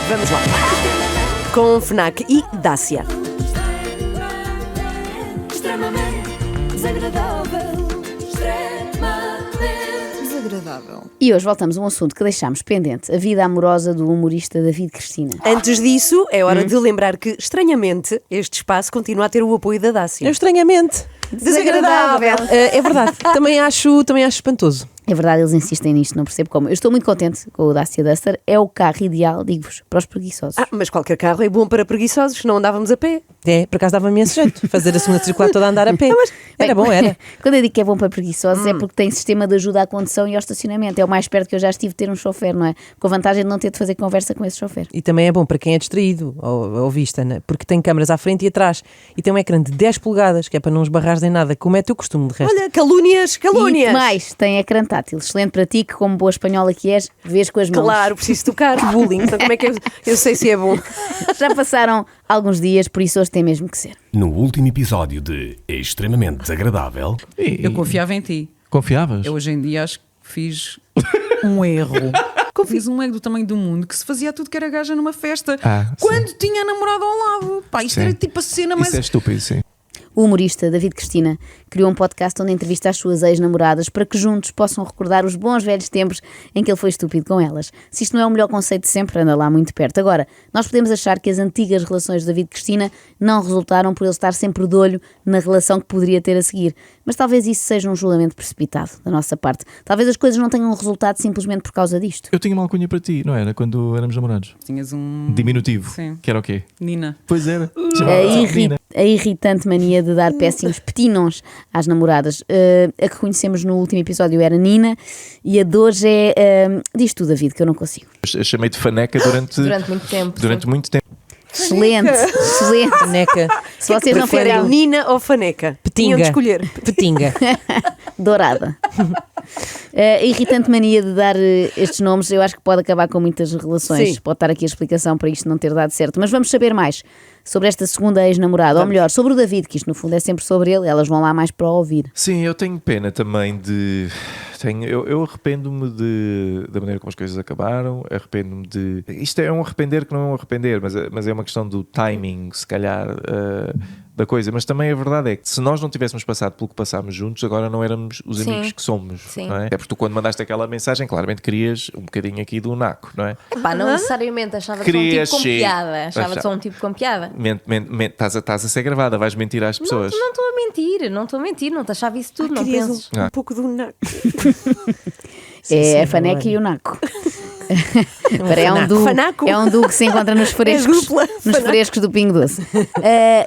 Vamos lá. Com FNAC e Dácia. Extremamente desagradável. E hoje voltamos a um assunto que deixámos pendente, a vida amorosa do humorista David Cristina. Antes disso, é hora de lembrar que, estranhamente, este espaço continua a ter o apoio da Dácia. Eu estranhamente. Desagradável. É verdade. Também acho espantoso. É verdade, eles insistem nisto, não percebo como. Eu estou muito contente com o Dacia Duster, é o carro ideal, digo-vos, para os preguiçosos. Mas qualquer carro é bom para preguiçosos, não andávamos a pé. É, por acaso dava-me esse jeito, fazer a segunda circular toda a andar a pé. Era bom, era. Quando eu digo que é bom para preguiçosos é porque tem sistema de ajuda à condução e ao estacionamento. É o mais perto que eu já estive de ter um chofer, não é? Com a vantagem de não ter de fazer conversa com esse chofer. E também é bom para quem é distraído ou vista, né? Porque tem câmaras à frente e atrás. E tem um ecrã de 10 polegadas, que é para não esbarrares em nada, como é teu costume de resto. Olha, calúnias. E mais, tem ecrã tátil, excelente para ti, que como boa espanhola que és, vês com as mãos. Claro, preciso tocar. Bullying. Então como é que eu sei se é bom? Já passaram alguns dias, por isso hoje tem mesmo que ser. No último episódio de Extremamente Desagradável... Eu confiava em ti. Confiavas? Eu hoje em dia acho que fiz um erro. Fiz um erro do tamanho do mundo que se fazia tudo que era gaja numa festa. Quando tinha a namorada ao lado. Pá, isto era tipo a cena mais... Isso é estúpido, sim. O humorista David Cristina criou um podcast onde entrevista as suas ex-namoradas para que juntos possam recordar os bons velhos tempos em que ele foi estúpido com elas. Se isto não é o melhor conceito de sempre, anda lá muito perto. Agora, nós podemos achar que as antigas relações de David Cristina não resultaram por ele estar sempre de olho na relação que poderia ter a seguir. Mas talvez isso seja um julgamento precipitado da nossa parte. Talvez as coisas não tenham resultado simplesmente por causa disto. Eu tinha uma alcunha para ti, não era? Quando éramos namorados. Tinhas um... Diminutivo. Sim. Que era o quê? Nina. Pois era. Chamava-se Nina. A irritante mania de dar péssimos petinons às namoradas. A que conhecemos no último episódio era Nina e a de hoje é... diz tu, David, que eu não consigo. Eu chamei de faneca durante muito tempo. Durante muito tempo. Excelente, excelente. Faneca. Se vocês não Preferem forem Nina ou Faneca? Tinham de escolher. Petinga. dourada. A irritante mania de dar estes nomes, eu acho que pode acabar com muitas relações. Sim. Pode estar aqui a explicação para isto não ter dado certo. Mas vamos saber mais sobre esta segunda ex-namorada, ou melhor, sobre o David, que isto no fundo é sempre sobre ele. Elas vão lá mais para ouvir. Sim, eu tenho pena também de... Eu arrependo-me da maneira como as coisas acabaram, arrependo-me de... Isto é um arrepender que não é um arrepender, mas é uma questão do timing, se calhar, da coisa. Mas também a verdade é que se nós não tivéssemos passado pelo que passámos juntos, agora não éramos os amigos que somos. Sim. Não é? É porque tu, quando mandaste aquela mensagem, claramente querias um bocadinho aqui do naco, não é? Pá, não necessariamente achava que Querias, só um tipo com sim. piada. Achava só um tipo com piada. Estás a ser gravada, vais mentir às pessoas. Não estou a mentir, não te achava isso tudo, não Querias penses. um pouco do naco. É a Faneca e o Naco. É um duo que se encontra nos frescos, nos frescos do Pingo Doce.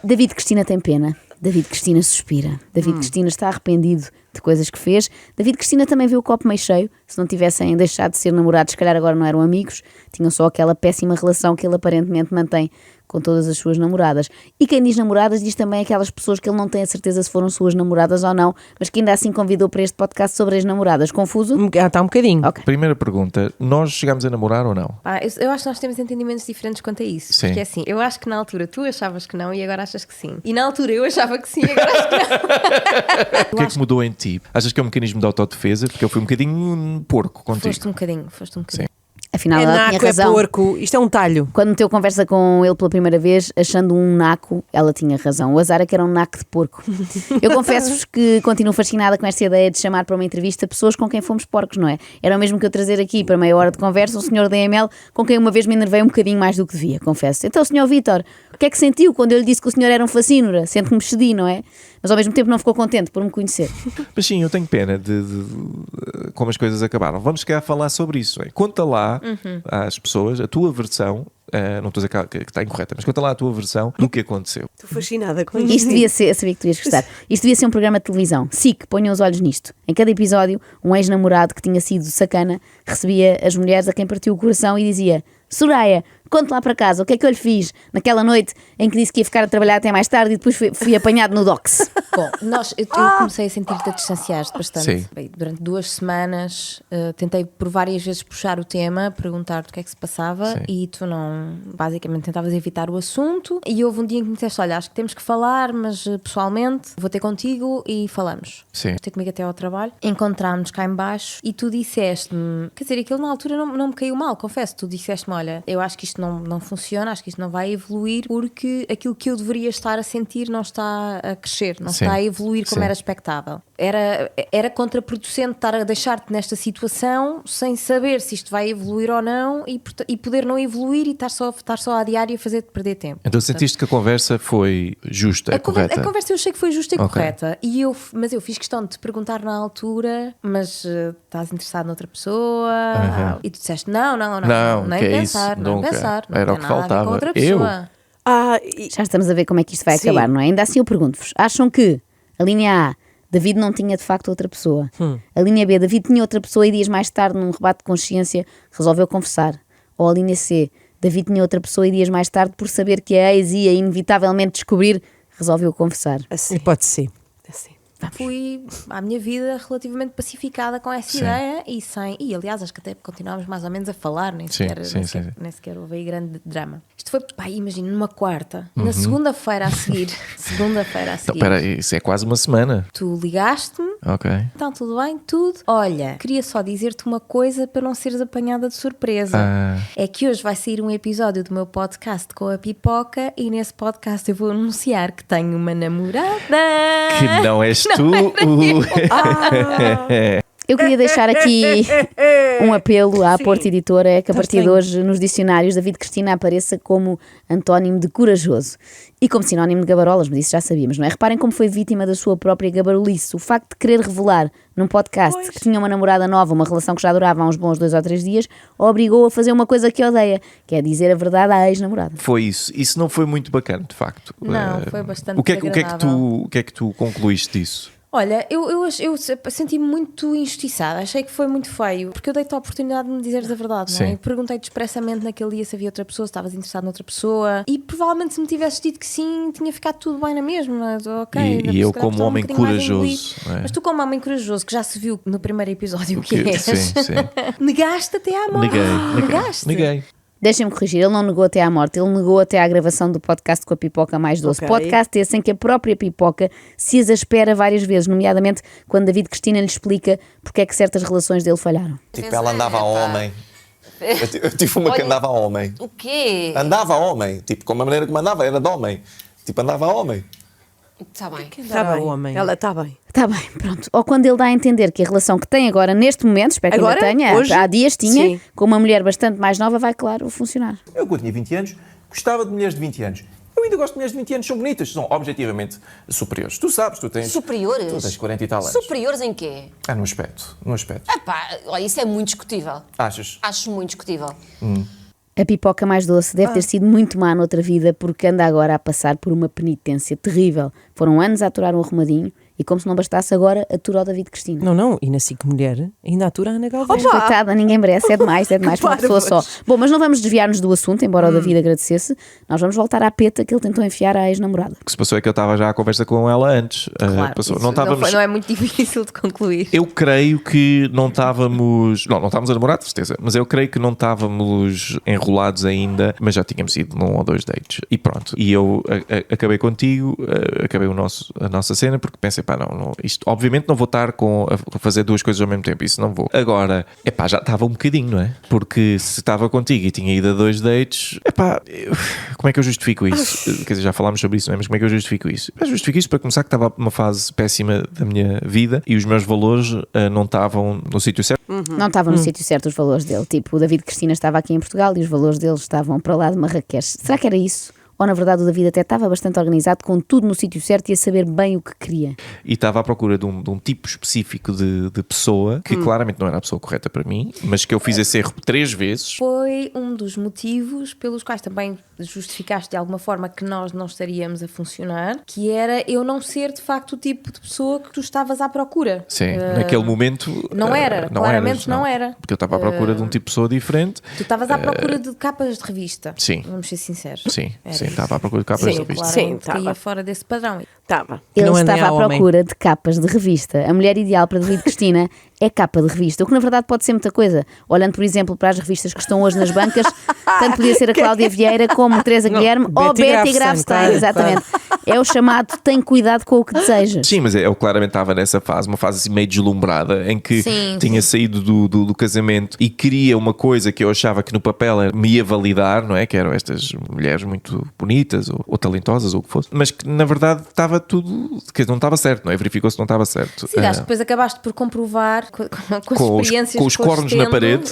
David Cristina tem pena. David Cristina suspira. David Cristina está arrependido de coisas que fez. David Cristina também vê o copo meio cheio. Se não tivessem deixado de ser namorados, se calhar agora não eram amigos. Tinham só aquela péssima relação que ele aparentemente mantém com todas as suas namoradas. E quem diz namoradas diz também aquelas pessoas que ele não tem a certeza se foram suas namoradas ou não, mas que ainda assim convidou para este podcast sobre as namoradas. Confuso? Está um bocadinho. Ok. Primeira pergunta, nós chegámos a namorar ou não? Pá, eu acho que nós temos entendimentos diferentes quanto a isso. Sim. Porque é assim, eu acho que na altura tu achavas que não e agora achas que sim. E na altura eu achava que sim e agora acho que não. O que é que mudou em ti? Achas que é um mecanismo de autodefesa? Porque eu fui um bocadinho porco contigo. Foste um bocadinho. Sim. Afinal, É ela tinha naco, é razão. porco. Isto é um talho. Quando meteu conversa com ele pela primeira vez, achando um naco, ela tinha razão. O azar é que era um naco de porco. Eu confesso-vos que continuo fascinada com esta ideia de chamar para uma entrevista pessoas com quem fomos porcos, não é? Era o mesmo que eu trazer aqui para meia hora de conversa um senhor da EML com quem uma vez me enervei um bocadinho mais do que devia, confesso. Então, senhor Vítor, o que é que sentiu quando eu lhe disse que o senhor era um fascínora? Sente que me excedi, não é? Mas ao mesmo tempo não ficou contente por me conhecer. Mas sim, eu tenho pena de como as coisas acabaram. Vamos chegar a falar sobre isso. Conta lá às pessoas a tua versão, não estou a dizer que está incorreta, mas conta lá a tua versão do que aconteceu. Estou fascinada com isto. Isto devia ser, eu sabia que tu ias gostar. Isto devia ser um programa de televisão. SIC, ponham os olhos nisto. Em cada episódio, um ex-namorado que tinha sido sacana recebia as mulheres a quem partiu o coração e dizia: Soraya, conte lá para casa o que é que eu lhe fiz naquela noite em que disse que ia ficar a trabalhar até mais tarde e depois fui apanhado no dox. Bom, eu comecei a sentir-te a distanciar-te bastante. Sim. Bem, durante 2 semanas tentei por várias vezes puxar o tema, perguntar-te o que é que se passava. Sim. E tu não, basicamente tentavas evitar o assunto. E houve um dia em que me disseste: olha, acho que temos que falar, mas pessoalmente vou ter contigo e falamos. Sim. Vou ter comigo até ao trabalho. Encontrámos cá em baixo e tu disseste-me, quer dizer, aquilo na altura não me caiu mal, confesso. Tu disseste-me: olha, eu acho que isto não funciona, acho que isto não vai evoluir, porque aquilo que eu deveria estar a sentir não está a crescer, não está a evoluir como era expectável. Era contraproducente estar a deixar-te nesta situação sem saber se isto vai evoluir ou não e poder não evoluir e estar só a diário a fazer-te perder tempo. Então sentiste que a conversa foi justa, correta? A conversa eu achei que foi justa e correta. Mas eu fiz questão de te perguntar na altura, mas estás interessado noutra pessoa? E tu disseste, não, nem pensar, não pensar. Não era tem o que nada a ver faltava. com outra pessoa. Já estamos a ver como é que isto vai acabar, não é? Ainda assim eu pergunto-vos, acham que a linha A, David não tinha de facto outra pessoa? A linha B, David tinha outra pessoa e dias mais tarde, num rebate de consciência, resolveu confessar? Ou a linha C, David tinha outra pessoa e dias mais tarde, por saber que a ex ia inevitavelmente descobrir, resolveu confessar? Assim. Pode ser. Assim. Fui à minha vida relativamente pacificada com essa ideia e aliás acho que até continuámos mais ou menos a falar, nem sequer houve aí grande drama. Isto foi, imagina, numa quarta, na segunda-feira a seguir. Então, espera, isso é quase uma semana. Tu ligaste-me, então tudo bem, tudo. Olha, queria só dizer-te uma coisa para não seres apanhada de surpresa. É que hoje vai sair um episódio do meu podcast com a Pipoca e nesse podcast eu vou anunciar que tenho uma namorada. Que não és tu. Eu queria deixar aqui um apelo à Porta Editora, é que a partir de hoje nos dicionários David Cristina apareça como antónimo de corajoso e como sinónimo de gabarolas, mas isso já sabíamos, não é? Reparem como foi vítima da sua própria gabarolice. O facto de querer revelar num podcast que tinha uma namorada nova, uma relação que já durava há uns bons 2 ou 3 dias, obrigou a fazer uma coisa que odeia, que é dizer a verdade à ex-namorada. Foi isso. Isso não foi muito bacana, de facto. Não, foi bastante o que é que tu concluíste disso? Olha, eu senti-me muito injustiçada, achei que foi muito feio, porque eu dei-te a oportunidade de me dizeres a verdade, não é? Perguntei-te expressamente naquele dia se havia outra pessoa, se estavas interessado noutra pessoa, e provavelmente se me tivesses dito que sim, tinha ficado tudo bem na mesma, e eu como homem corajoso, mas tu como homem corajoso, que já se viu no primeiro episódio o que és, negaste até à morte. Neguei. Deixem-me corrigir, ele não negou até à morte, ele negou até à gravação do podcast com a Pipoca mais doce. Podcast esse em que a própria Pipoca se exaspera várias vezes, nomeadamente quando David Cristina lhe explica porque é que certas relações dele falharam. Tipo, ela andava a homem. Eu tive uma que andava a homem. O quê? Andava a homem. Tipo, com a maneira que mandava, era de homem. Tipo, andava a homem. Está bem. Está bem. Homem. Ela está bem. Está bem, pronto. Ou quando ele dá a entender que a relação que tem agora, neste momento, espero que agora, ainda tenha, hoje? há dias tinha, Sim. com uma mulher bastante mais nova, vai, claro, funcionar. Eu, quando tinha 20 anos, gostava de mulheres de 20 anos. Eu ainda gosto de mulheres de 20 anos, são bonitas, são objetivamente superiores. Tu sabes, tu tens... Superiores? Tu tens 40 e tal anos. Superiores em quê? No aspecto. Olha, isso é muito discutível. Achas? Acho muito discutível. A Pipoca mais doce deve ter sido muito má noutra vida porque anda agora a passar por uma penitência terrível. Foram anos a aturar um arrumadinho e, como se não bastasse, agora atura o David Cristina. Não, e na SIC Mulher ainda atura a Ana Galvão. Coitada, ninguém merece, é demais para uma pessoa só. Bom, mas não vamos desviar-nos do assunto, embora o David agradecesse. Nós vamos voltar à peta que ele tentou enfiar à ex-namorada. O que se passou é que eu estava já à conversa com ela antes. Claro, não é muito difícil de concluir. Eu creio que não estávamos... Não estávamos a namorar, de certeza. Mas eu creio que não estávamos enrolados ainda, mas já tínhamos ido num ou 2 dates. E pronto. E eu acabei contigo, acabei a nossa cena, porque pensei, isto obviamente não vou estar a fazer 2 coisas ao mesmo tempo, isso não vou. Agora, já estava um bocadinho, não é? Porque se estava contigo e tinha ido a 2 dates, como é que eu justifico isso? Quer dizer, já falámos sobre isso, não é? Mas como é que eu justifico isso? Eu justifico isso para começar que estava numa fase péssima da minha vida e os meus valores não estavam no sítio certo. Não estavam no sítio certo os valores dele. Tipo, o David Cristina estava aqui em Portugal e os valores dele estavam para lá de Marrakech. Será que era isso? Ou na verdade o David até estava bastante organizado, com tudo no sítio certo e a saber bem o que queria? E estava à procura de um tipo específico de pessoa, que claramente não era a pessoa correta para mim, mas que eu fiz esse erro 3 vezes. Foi um dos motivos pelos quais também justificaste de alguma forma que nós não estaríamos a funcionar, que era eu não ser de facto o tipo de pessoa que tu estavas à procura. Sim, naquele momento... Não era, claramente não era. Porque eu estava à procura de um tipo de pessoa diferente. Tu estavas à procura de capas de revista. Sim. Vamos ser sinceros. Sim, estava à procura de capas de revista. Sim, estava fora desse padrão. Ele estava à procura de capas de revista. A mulher ideal para David Cristina é capa de revista, o que na verdade pode ser muita coisa. Olhando, por exemplo, para as revistas que estão hoje nas bancas, tanto podia ser a Cláudia Vieira como Teresa Guilherme ou Betty Grafstein, exatamente. É o chamado tem cuidado com o que desejas. Sim, mas eu claramente estava nessa fase, uma fase assim meio deslumbrada, em que Sim, tinha saído do casamento e queria uma coisa que eu achava que no papel me ia validar, não é? Que eram estas mulheres muito bonitas ou talentosas ou o que fosse, mas que na verdade estava tudo, que não estava certo, não é? Verificou-se que não estava certo. Sim, acho que depois acabaste por comprovar com as experiências com os que foste cornos na tendo, parede.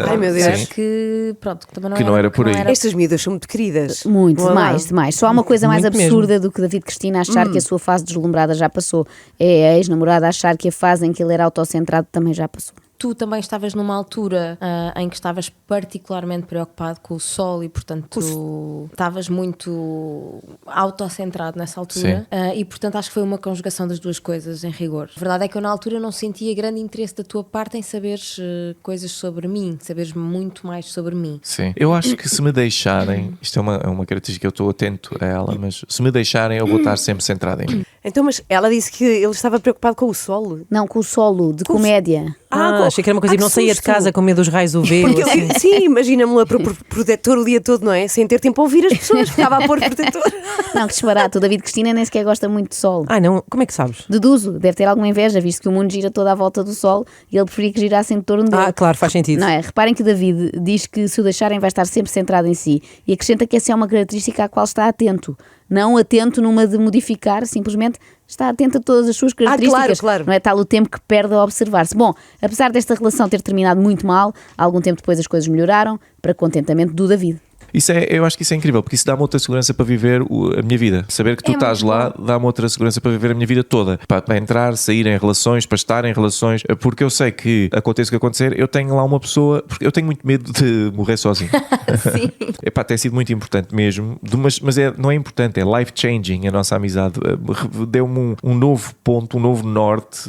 Ai, meu Deus. Sim. que pronto, que também Que não era por aí. Estas miúdas são muito queridas. Muito, Não é? demais. Só há uma coisa mais Muito absurda do que David Cristina achar que a sua fase deslumbrada já passou. É a ex-namorada achar que a fase em que ele era autocentrado também já passou. Tu também estavas numa altura em que estavas particularmente preocupado com o sol e, portanto, estavas muito autocentrado nessa altura. E, portanto, acho que foi uma conjugação das duas coisas, em rigor. A verdade é que eu, na altura, não sentia grande interesse da tua parte em saberes coisas sobre mim, saberes muito mais sobre mim. Sim. Eu acho que se me deixarem, isto é uma característica que eu estou atento a ela, mas se me deixarem, eu vou estar sempre centrado em mim. Então, mas ela disse que ele estava preocupado com o sol. Não, com o solo de comédia. Achei que era uma coisa que não saía de casa com medo dos raios UV. Porque ou assim. sim, imagina-me-la protetor o dia todo, não é? Sem ter tempo a ouvir as pessoas, ficava a pôr protetor. Não, que disparate. O David Cristina nem sequer gosta muito de sol. Não, como é que sabes? Deduzo, deve ter alguma inveja, visto que o mundo gira toda à volta do sol e ele preferia que girasse em torno dele. Claro, faz sentido. Não é? Reparem que o David diz que se o deixarem vai estar sempre centrado em si e acrescenta que essa é uma característica à qual está atento. Não atento numa de modificar, simplesmente está atento a todas as suas características. Claro. Não é tal o tempo que perde a observar-se. Bom, apesar desta relação ter terminado muito mal, algum tempo depois as coisas melhoraram para contentamento do David. Eu acho que isso é incrível, porque isso dá-me outra segurança para viver a minha vida. Saber que tu estás lá dá-me outra segurança para viver a minha vida toda. Para entrar, sair em relações, para estar em relações, porque eu sei que aconteça o que acontecer, eu tenho lá uma pessoa, porque eu tenho muito medo de morrer sozinho. Sim. Tem sido muito importante mesmo, mas não é importante, é life-changing a nossa amizade. Deu-me um novo ponto, um novo norte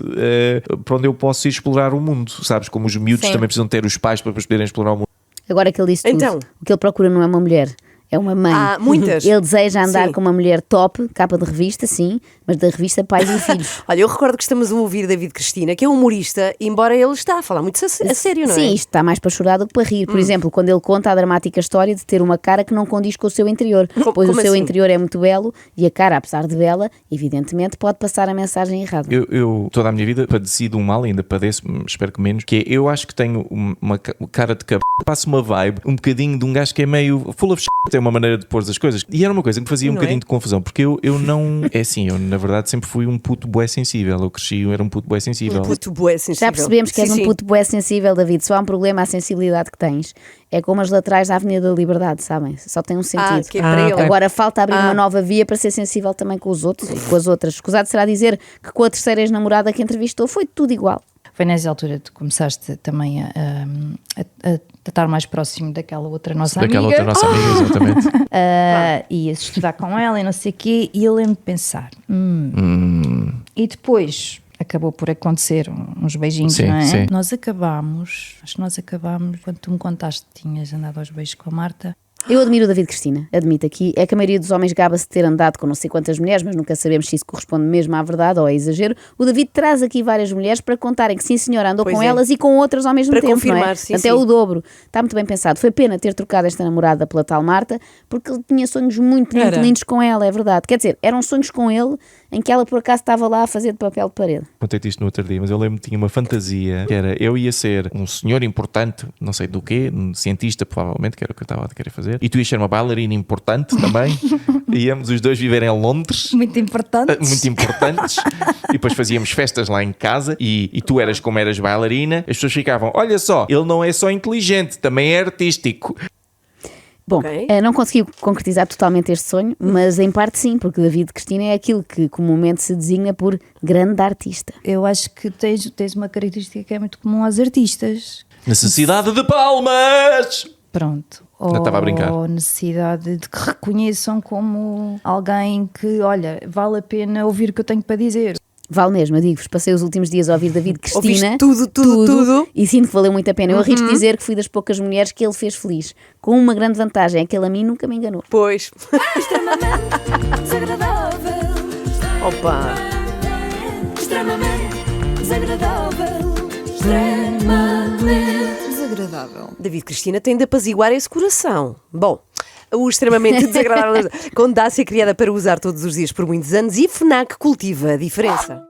para onde eu posso ir explorar o mundo, sabes? Como os miúdos também precisam ter os pais para poderem explorar o mundo. Agora que ele disse tudo, Então. o que ele procura não é uma mulher, é uma mãe. Muitas. Ele deseja andar Sim. com uma mulher top, capa de revista, sim, mas da revista Pais e Filhos. Olha, eu recordo que estamos a ouvir David Cristina, que é humorista, embora ele está a falar muito a sério, não é? Sim, isto está mais para chorar do que para rir. Por exemplo, quando ele conta a dramática história de ter uma cara que não condiz com o seu interior, pois o seu assim? interior é muito belo e a cara, apesar de bela, evidentemente pode passar a mensagem errada. Eu toda a minha vida padeci de um mal, ainda padeço, espero que menos, que é, eu acho que tenho uma cara de passo uma vibe, um bocadinho de um gajo que é meio full of tem uma maneira de pôr as coisas. E era uma coisa que me fazia um bocadinho de confusão, porque eu não... É assim, eu na verdade sempre fui um puto bué sensível. Eu cresci, eu era um puto bué sensível. Um puto bué sensível. Já percebemos que és Sim, um puto bué sensível, David. Só há um problema à sensibilidade que tens. É como as laterais da Avenida da Liberdade, sabem? Só tem um sentido. Que é para ele. Agora falta abrir uma nova via para ser sensível também com os outros e com as outras. Escusado será dizer que com a terceira ex-namorada que entrevistou foi tudo igual. Foi nessa altura que tu começaste também a estar mais próximo daquela outra nossa amiga. Daquela outra nossa amiga, exatamente. Ias estudar com ela e não sei o quê, e eu lembro de pensar. E depois acabou por acontecer uns beijinhos, Sim, não é? sim. Acho que nós acabámos, quando tu me contaste que tinhas andado aos beijos com a Marta. Eu admiro o David Cristina, admito aqui. É que a maioria dos homens gaba-se de ter andado com não sei quantas mulheres, mas nunca sabemos se isso corresponde mesmo à verdade ou é exagero. O David traz aqui várias mulheres para contarem que sim senhora andou Pois com é. elas e com outras ao mesmo Para tempo, confirmar, não é? sim, Até sim. o dobro. Está muito bem pensado. Foi pena ter trocado esta namorada pela tal Marta, porque ele tinha sonhos muito lindos com ela, é verdade. Quer dizer, eram sonhos com ele em que ela por acaso estava lá a fazer de papel de parede. Contei-te isto no outro dia, mas eu lembro que tinha uma fantasia que era eu ia ser um senhor importante, não sei do quê, um cientista provavelmente, que era o que eu estava a querer fazer, e tu ias ser uma bailarina importante também, íamos os dois viver em Londres. Muito importantes. Muito importantes. E depois fazíamos festas lá em casa e tu eras como eras bailarina, as pessoas ficavam, olha só, ele não é só inteligente, também é artístico. Bom, Ok. não consegui concretizar totalmente este sonho, mas em parte sim, porque David Cristina é aquilo que comumente se designa por grande artista. Eu acho que tens uma característica que é muito comum aos artistas. Necessidade de palmas! Pronto. Já estava a brincar. Ou necessidade de que reconheçam como alguém que, olha, vale a pena ouvir o que eu tenho para dizer. Vale mesmo, eu digo-vos, passei os últimos dias a ouvir David Cristina. Ouviste tudo. E sinto que valeu muito a pena. Eu arrisco dizer que fui das poucas mulheres que ele fez feliz. Com uma grande vantagem, é que ele a mim nunca me enganou. Pois. Extremamente desagradável. Opa. Extremamente desagradável. Extremamente desagradável. David Cristina tem de apaziguar esse coração. Bom, O extremamente desagradável com Dácia, criada para usar todos os dias por muitos anos, e FNAC cultiva a diferença.